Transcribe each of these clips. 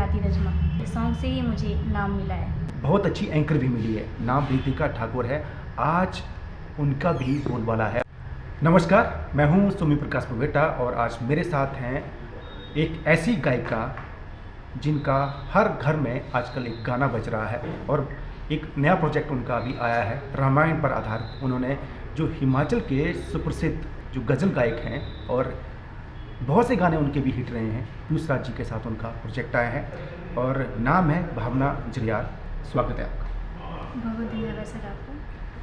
राती रजमा, इस सॉन्ग से ही मुझे नाम मिला है। बहुत अच्छी एंकर भी मिली है, नाम रितिका ठाकुर है, आज उनका भी बोलबाला है। नमस्कार, मैं हूं सुमी प्रकाश पवेटा और आज मेरे साथ हैं एक ऐसी गायिका जिनका हर घर में आजकल एक गाना बज रहा है और एक नया प्रोजेक्ट उनका अभी आया है रामायण पर आधारित। उन्होंने जो हिमाचल के सुप्रसिद्ध जो गज़ल गायक हैं और बहुत से गाने उनके भी हिट रहे हैं, पीयूष राज जी के साथ उनका प्रोजेक्ट आया है और नाम है भावना जरियाल। स्वागत है आपका। बहुत धन्यवाद सर आपको।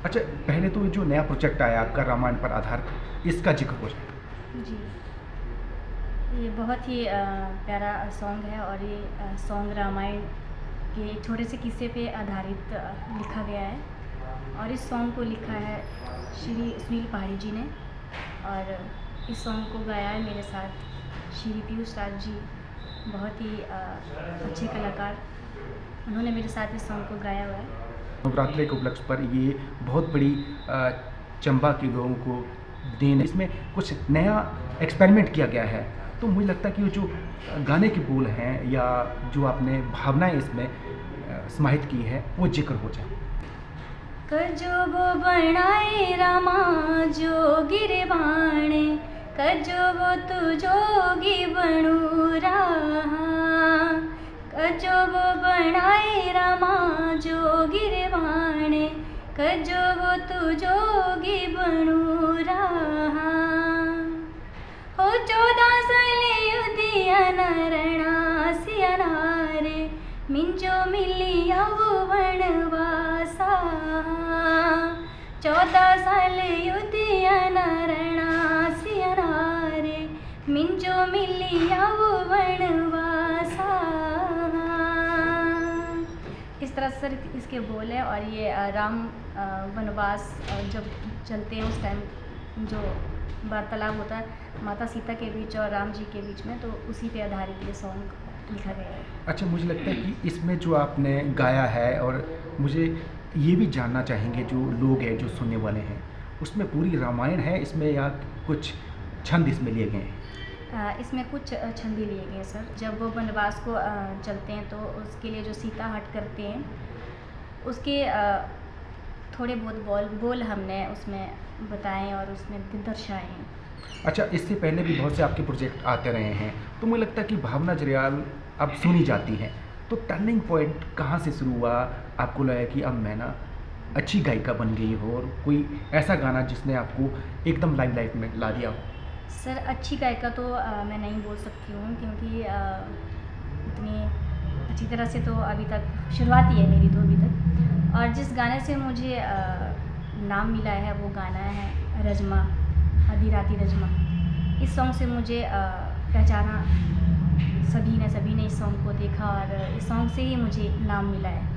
अच्छा, पहले तो जो नया प्रोजेक्ट आया आपका रामायण पर आधारित, इसका जिक्र हो जाए। जी, ये बहुत ही प्यारा सॉन्ग है और ये सॉन्ग रामायण के एक छोटे से किस्से पे आधारित लिखा गया है और इस सॉन्ग को लिखा है श्री सुनील पहाड़ी जी ने और इस सॉन्ग को गाया है मेरे साथ श्री पीयूष राज जी, बहुत ही अच्छे कलाकार, उन्होंने मेरे साथ इस सॉन्ग को गाया हुआ है। नवरात्रि के उपलक्ष्य पर ये बहुत बड़ी चंबा के लोगों को देन, इसमें कुछ नया एक्सपेरिमेंट किया गया है, तो मुझे लगता है कि जो गाने के बोल हैं या जो आपने भावनाएं इसमें समाहित की है वो जिक्र हो जाए। कजोगो बनाए रामा जोगी रे बाणे, कजोगो तू जोगी बनू रहा, कजोगो बनाए रामा जोगी रे बाणे, कजोगो तू जोगी बनू रहा। हो 14 साले युधिया नरणा सियारे, मिंजो मिली अब वनवासा, 14 साल युधिया नरणा सियारे, मिंजो मिली अब वनवासा। इस तरह से इसके बोल है और ये राम वनवास जब चलते हैं उस टाइम जो वार्तालाप होता है माता सीता के बीच और राम जी के बीच में, तो उसी पे आधारित ये सॉन्ग लिखा गया है। अच्छा, मुझे लगता है कि इसमें जो आपने गाया है और मुझे ये भी जानना चाहेंगे जो लोग हैं जो सुनने वाले हैं, उसमें पूरी रामायण है इसमें या कुछ छंद इसमें लिए गए हैं? इसमें कुछ छंद लिए गए सर। जब वो वनवास को चलते हैं तो उसके लिए जो सीता हट करते हैं उसके थोड़े बहुत बोल हमने उसमें बताएं और उसमें दर्शाए हैं। अच्छा, इससे पहले भी बहुत से आपके प्रोजेक्ट आते रहे हैं, तो मुझे लगता है कि भावना जरियाल अब सुनी जाती है, तो टर्निंग पॉइंट कहाँ से शुरू हुआ? आपको लगा कि अब मैं ना अच्छी गायिका बन गई हो और कोई ऐसा गाना जिसने आपको एकदम लाइमलाइट में ला दिया हो? सर, अच्छी गायिका तो मैं नहीं बोल सकती हूँ क्योंकि इतनी अच्छी तरह से तो अभी तक शुरुआत ही है मेरी तो अभी तक। और जिस गाने से मुझे नाम मिला है वो गाना है रजमा, आधी राती रजमा। इस सॉन्ग से मुझे पहचाना सभी ने इस सॉन्ग को देखा और इस सॉन्ग से ही मुझे नाम मिला है।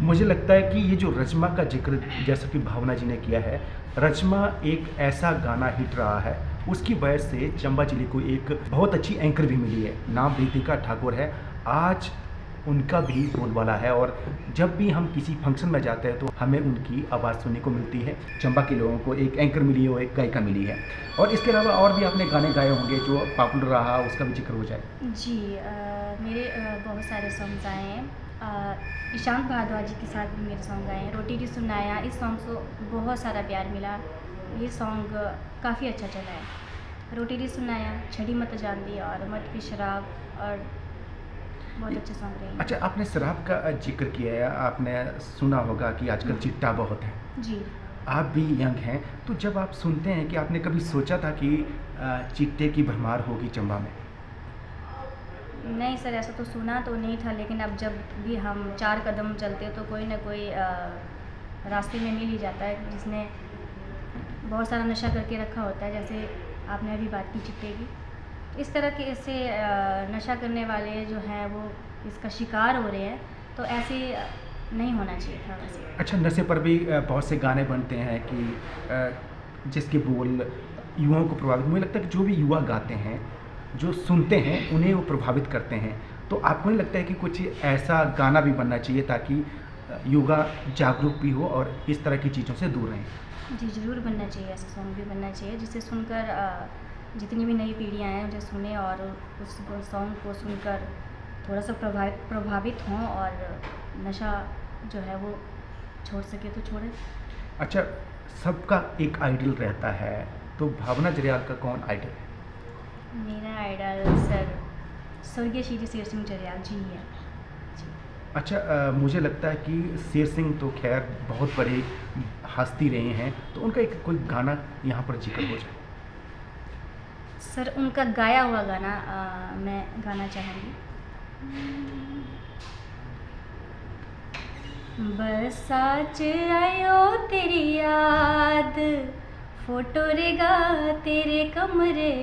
मुझे लगता है कि ये जो रजमा का जिक्र जैसा कि भावना जी ने किया है, रजमा एक ऐसा गाना हिट रहा है, उसकी वजह से चंबा जिले को एक बहुत अच्छी एंकर भी मिली है, नाम रितिका ठाकुर है, आज उनका भी बोलबाला है और जब भी हम किसी फंक्शन में जाते हैं तो हमें उनकी आवाज़ सुनने को मिलती है। चंबा के लोगों को एक एंकर मिली है और एक गायिका मिली है, और इसके अलावा और भी आपने गाने गाए होंगे जो पॉपुलर रहा, उसका भी जिक्र हो जाए। जी, मेरे बहुत सारे सॉन्ग्स आए हैं। ईशान भारद्वाज जी के साथ भी मेरे सॉन्ग आए हैं। रोटी डी सुनाया, इस सॉन्ग को बहुत सारा प्यार मिला, ये सॉन्ग काफ़ी अच्छा चला है। रोटी डी सुनाया, छड़ी मत जान दी और मत की शराब, और बहुत अच्छे सॉन्ग रहे हैं। अच्छा, आपने शराब का जिक्र किया है, आपने सुना होगा कि आजकल चिट्टा बहुत है। जी, आप भी यंग हैं, तो जब आप सुनते हैं कि आपने कभी सोचा था कि चिट्टे की भरमार होगी चंबा में? नहीं सर, ऐसा तो सुना तो नहीं था, लेकिन अब जब भी हम 4 कदम चलते तो कोई ना कोई रास्ते में मिल ही जाता है जिसने बहुत सारा नशा करके रखा होता है। जैसे आपने अभी बात की चिट्टे की, इस तरह के ऐसे नशा करने वाले जो हैं वो इसका शिकार हो रहे हैं, तो ऐसे नहीं होना चाहिए था वैसे। अच्छा, नशे पर भी बहुत से गाने बनते हैं कि जिसके बोल युवाओं को प्रभावित, मुझे लगता है कि जो भी युवा गाते हैं, जो सुनते हैं, उन्हें वो प्रभावित करते हैं, तो आपको नहीं लगता है कि कुछ ऐसा गाना भी बनना चाहिए ताकि युवा जागरूक भी हो और इस तरह की चीज़ों से दूर रहें? जी, ज़रूर बनना चाहिए, ऐसा सॉन्ग भी बनना चाहिए जिसे सुनकर जितनी भी नई पीढ़ियाँ हैं उसे सुने और उस सॉन्ग को सुनकर थोड़ा सा प्रभावित हों और नशा जो है वो छोड़ सके तो छोड़े। अच्छा, सबका एक आइडल रहता है, तो भावना जरियाल का कौन आइडल है? मेरा आइडल सर स्वर्गीय श्री शेर सिंह जरयाल जी ही है जी। अच्छा, मुझे लगता है कि शेर सिंह तो खैर बहुत बड़े हस्ती रहे हैं, तो उनका एक कोई गाना यहाँ पर जिक्र हो जाए। सर उनका गाया हुआ गाना मैं गाना चाहूँगी। बस आज आयो तेरी याद, फोटो रेगा तेरे कमरे,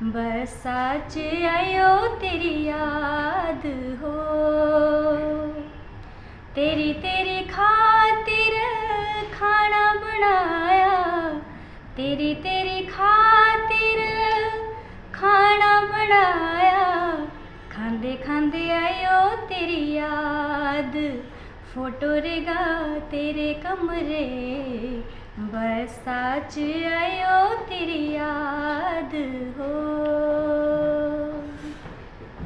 बस आज आयो तेरी याद हो, तेरी तेरी खातिर खाना बनाया, तेरी तेरी खातिर खाना बनाया, खांदे खांदे आयो तेरी याद, फोटो रेगा तेरे कमरे, बस आज आयो तेरी याद हो।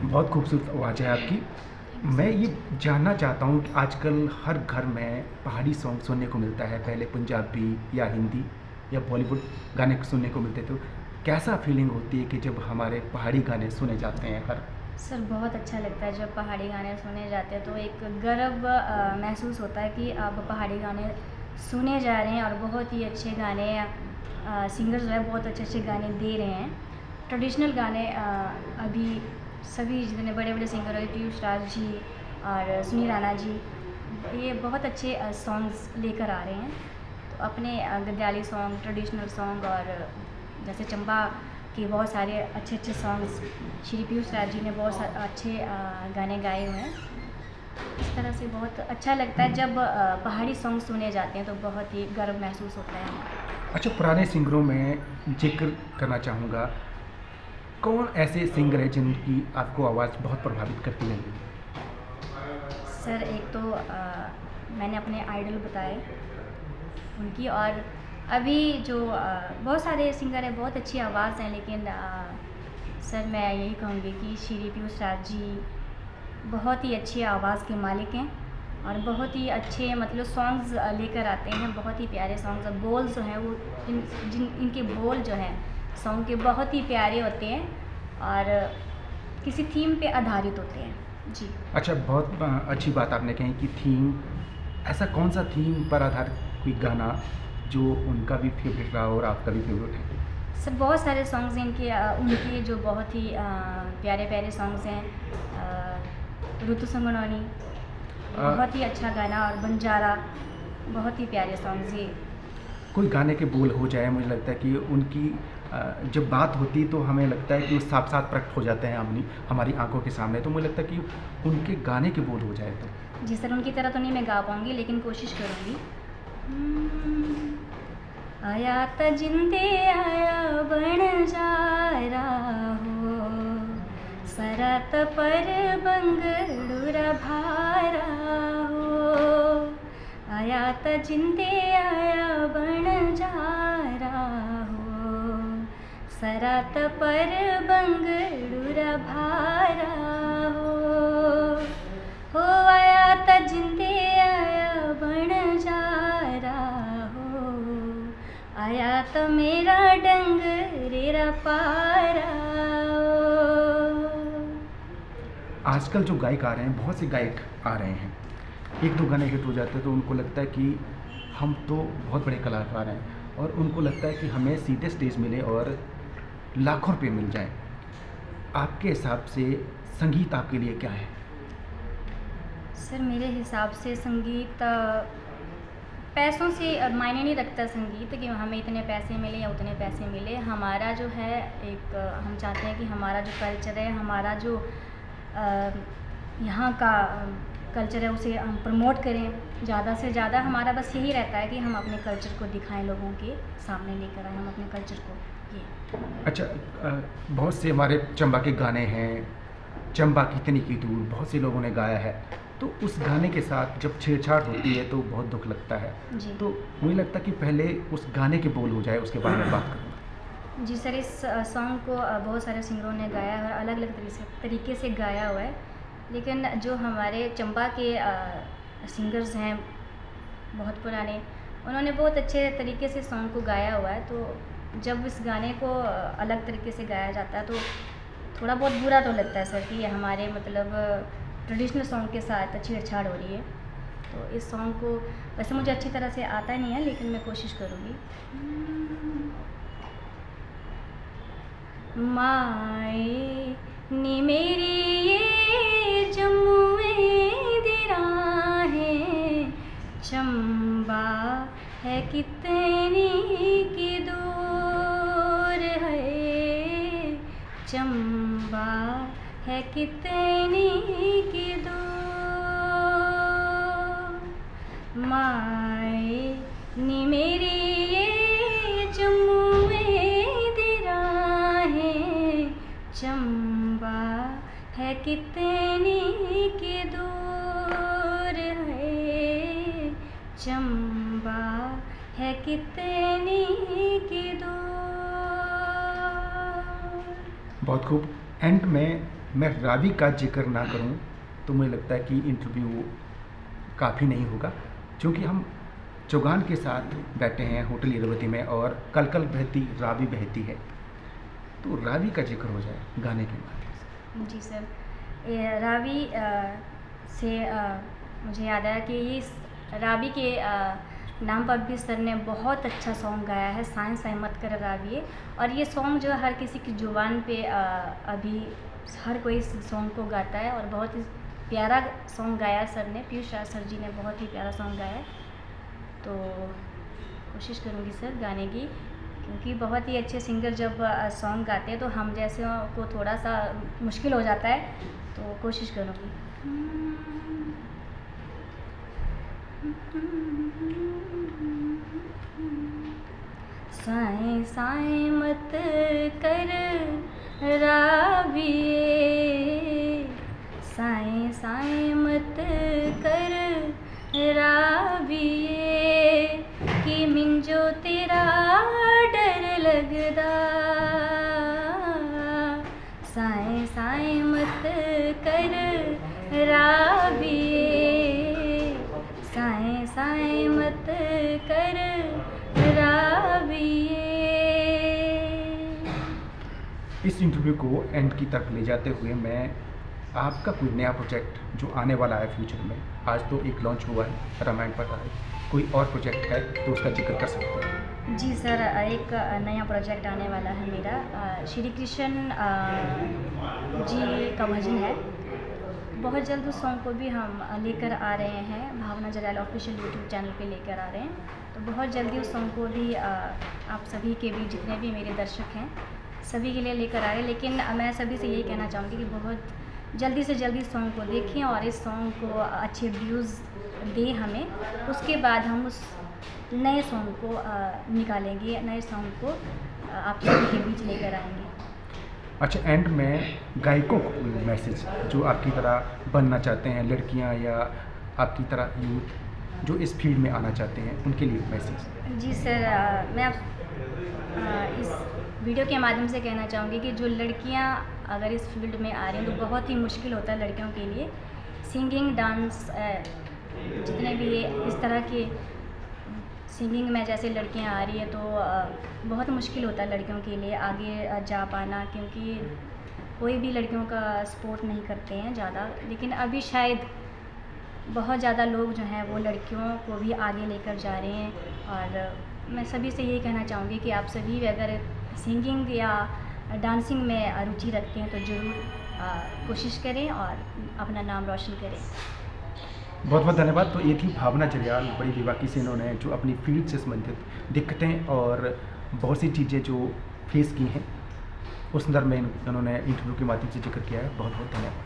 बहुत खूबसूरत आवाज़ है आपकी। मैं ये जानना चाहता हूँ कि आजकल हर घर में पहाड़ी सॉन्ग सुनने को मिलता है, पहले पंजाबी या हिंदी या बॉलीवुड गाने सुनने को मिलते, तो कैसा फीलिंग होती है कि जब हमारे पहाड़ी गाने सुने जाते हैं हर? सर बहुत अच्छा लगता है जब पहाड़ी गाने सुने जाते हैं, तो एक गर्व महसूस होता है कि अब पहाड़ी गाने सुने जा रहे हैं और बहुत ही अच्छे गाने सिंगर जो है बहुत अच्छे अच्छे गाने दे रहे हैं। ट्रेडिशनल गाने अभी सभी जितने बड़े बड़े सिंगर हैं, पीयूष राज जी और सुनील राणा जी, ये बहुत अच्छे सॉन्ग्स लेकर आ रहे हैं। तो अपने गद्याली सॉन्ग, ट्रेडिशनल सॉन्ग और जैसे चंबा के बहुत सारे अच्छे अच्छे सॉन्ग्स श्री पीयूष राज जी ने बहुत अच्छे गाने गाए हुए हैं। इस तरह से बहुत अच्छा लगता है जब पहाड़ी सॉन्ग सुने जाते हैं, तो बहुत ही गर्व महसूस होता है हमें। अच्छा, पुराने सिंगरों में जिक्र करना चाहूँगा, कौन ऐसे सिंगर है जिनकी आपको आवाज़ बहुत प्रभावित करती है? सर एक तो मैंने अपने आइडल बताए उनकी, और अभी जो बहुत सारे सिंगर हैं, बहुत अच्छी आवाज़ हैं, लेकिन सर मैं यही कहूँगी कि श्री पीयूष राज जी बहुत ही अच्छी आवाज़ के मालिक हैं और बहुत ही अच्छे मतलब सॉन्ग्स लेकर आते हैं, बहुत ही प्यारे सॉन्ग्स। और बोल जो हैं वो इनके बोल जो हैं सॉन्ग के बहुत ही प्यारे होते हैं और किसी थीम पे आधारित होते हैं जी। अच्छा, बहुत अच्छी बात आपने कही कि थीम, ऐसा कौन सा थीम पर आधारित कोई गाना जो उनका भी फेवरेट रहा और आपका भी फेवरेट है? सर बहुत सारे सॉन्ग्स हैं उनके जो बहुत ही प्यारे प्यारे सॉन्ग्स हैं। ऋतु संगनौनी बहुत ही अच्छा गाना, और बंजारा बहुत ही प्यारे सॉन्ग्स। ये कोई गाने के बोल हो जाए, मुझे लगता है कि उनकी जब बात होती तो हमें लगता है कि वो साफ साफ प्रकट हो जाते हैं हमारी आंखों के सामने, तो मुझे लगता है कि उनके गाने के बोल हो जाए तो। जी सर, उनकी तरह तो नहीं मैं गा पाऊँगी, लेकिन कोशिश करूँगी। आया त जिंदे आया बन जा रहा हो, सरात पर बंगड़ूरा भारा हो, आया त जिंदे आया बन जा रहा हो, सरात पर बंगड़ूरा भारा हो आया त जिंदे आया बन जा रहा हो, आया तो मेरा डंगरेरा पारा। आजकल जो गायक आ रहे हैं, बहुत से गायक आ रहे हैं, एक दो गाने हिट हो जाते हैं तो उनको लगता है कि हम तो बहुत बड़े कलाकार हैं, और उनको लगता है कि हमें सीधे स्टेज मिले और लाखों रुपये मिल जाएं। आपके हिसाब से संगीत आपके लिए क्या है? सर मेरे हिसाब से संगीत पैसों से मायने नहीं रखता संगीत, कि हमें इतने पैसे मिले या उतने पैसे मिले। हमारा जो है एक हम चाहते हैं कि हमारा जो कल्चर है, हमारा जो यहाँ का कल्चर है, उसे हम प्रमोट करें ज़्यादा से ज़्यादा। हमारा बस यही रहता है कि हम अपने कल्चर को दिखाएं, लोगों के सामने लेकर आए हम अपने कल्चर को। ये अच्छा, बहुत से हमारे चंबा के गाने हैं, चंबा कितनी की दूर, बहुत से लोगों ने गाया है, तो उस गाने के साथ जब छेड़छाड़ होती है तो बहुत दुख लगता है। जी। तो मुझे लगता है कि पहले उस गाने के बोल हो जाए, उसके बारे में बात करूँगा। जी सर, इस सॉन्ग को बहुत सारे सिंगरों ने गाया है और अलग अलग तरीके से गाया हुआ है, लेकिन जो हमारे चंबा के सिंगर्स हैं बहुत पुराने, उन्होंने बहुत अच्छे तरीके से सॉन्ग को गाया हुआ है। तो जब इस गाने को अलग तरीके से गाया जाता है तो थोड़ा बहुत बुरा तो लगता है सर कि हमारे मतलब ट्रेडिशनल सॉन्ग के साथ छेड़छाड़ हो रही है। तो इस सॉन्ग को वैसे मुझे अच्छी तरह से आता नहीं है, लेकिन मैं कोशिश करूँगी। माए नी मेरी ये जम्मुए दी राहें, चंबा है कितनी की दूर है, चंबा है कितनी की दूर। माए नी मेरी ये जम्मुए दी राहें, चंबा है कितनी की दूर है, चंबा है कितनी की दूर। बहुत खूब। एंड में मैं रावी का जिक्र ना करूं तो मुझे लगता है कि इंटरव्यू काफ़ी नहीं होगा, क्योंकि हम चौगान के साथ बैठे हैं होटल इरवती में और कल कल बहती रावी बहती है, तो रावी का जिक्र हो जाए गाने के माध्यम से। जी सर, रावी से मुझे याद आया कि इस रावी के नाम पर भी सर ने बहुत अच्छा सॉन्ग गाया है, साइंस मत कर रावी। और ये सॉन्ग जो है हर किसी की जुबान पे अभी हर कोई इस सॉन्ग को गाता है और बहुत ही प्यारा सॉन्ग गाया सर ने, पीयूष राज सर जी ने बहुत ही प्यारा सॉन्ग गाया है। तो कोशिश करूँगी सर गाने की, क्योंकि बहुत ही अच्छे सिंगर जब सॉन्ग गाते हैं तो हम जैसे को थोड़ा सा मुश्किल हो जाता है, तो कोशिश करूँगी। साएं साएं मत कर राविए, साएं साएं मत कर राविए, कि मिंजो तेरा डर लगदा। साएं साएं मत कर राविए, साएं साएं मत कर राविए। इस इंटरव्यू को एंड की तरफ ले जाते हुए मैं आपका कोई नया प्रोजेक्ट जो आने वाला है फ्यूचर में, आज तो एक लॉन्च हुआ है रामायण पर है, कोई और प्रोजेक्ट है तो उसका जिक्र कर सकते हैं? जी सर, एक नया प्रोजेक्ट आने वाला है मेरा, श्री कृष्ण जी का भजन है। बहुत जल्द उस सॉन्ग को भी हम लेकर आ रहे हैं, भावना जलाल ऑफिशियल यूट्यूब चैनल पे लेकर आ रहे हैं। तो बहुत जल्दी उस सॉन्ग को भी आप सभी के भी जितने भी मेरे दर्शक हैं सभी के लिए लेकर आ रहे हैं। लेकिन मैं सभी से यही कहना चाहूँगी कि बहुत जल्दी से जल्दी सॉन्ग को देखें और इस सॉन्ग को अच्छे व्यूज़ दें हमें, उसके बाद हम उस नए सॉन्ग को निकालेंगे, नए सॉन्ग को आप सभी के बीच लेकर आएंगे। अच्छा, एंड में गायकों को मैसेज जो आपकी तरह बनना चाहते हैं, लड़कियां या आपकी तरह यूथ जो इस फील्ड में आना चाहते हैं, उनके लिए मैसेज? जी सर, मैं इस वीडियो के माध्यम से कहना चाहूँगी कि जो लड़कियां अगर इस फील्ड में आ रही हैं तो बहुत ही मुश्किल होता है लड़कियों के लिए। सिंगिंग, डांस, जितने भी इस तरह के सिंगिंग में जैसे लड़कियां आ रही है तो बहुत मुश्किल होता है लड़कियों के लिए आगे जा पाना, क्योंकि कोई भी लड़कियों का सपोर्ट नहीं करते हैं ज़्यादा। लेकिन अभी शायद बहुत ज़्यादा लोग जो हैं वो लड़कियों को भी आगे लेकर जा रहे हैं। और मैं सभी से यही कहना चाहूँगी कि आप सभी अगर सिंगिंग या डांसिंग में रुचि रखते हैं तो ज़रूर कोशिश करें और अपना नाम रोशन करें। बहुत बहुत धन्यवाद। तो ये थी भावना जरियाल, बड़ी बेबाकी से इन्होंने जो अपनी फील्ड से संबंधित दिक्कतें और बहुत सी चीज़ें जो फेस की हैं उस संदर्भ में इन्होंने इंटरव्यू के माध्यम से जिक्र किया है। बहुत बहुत धन्यवाद।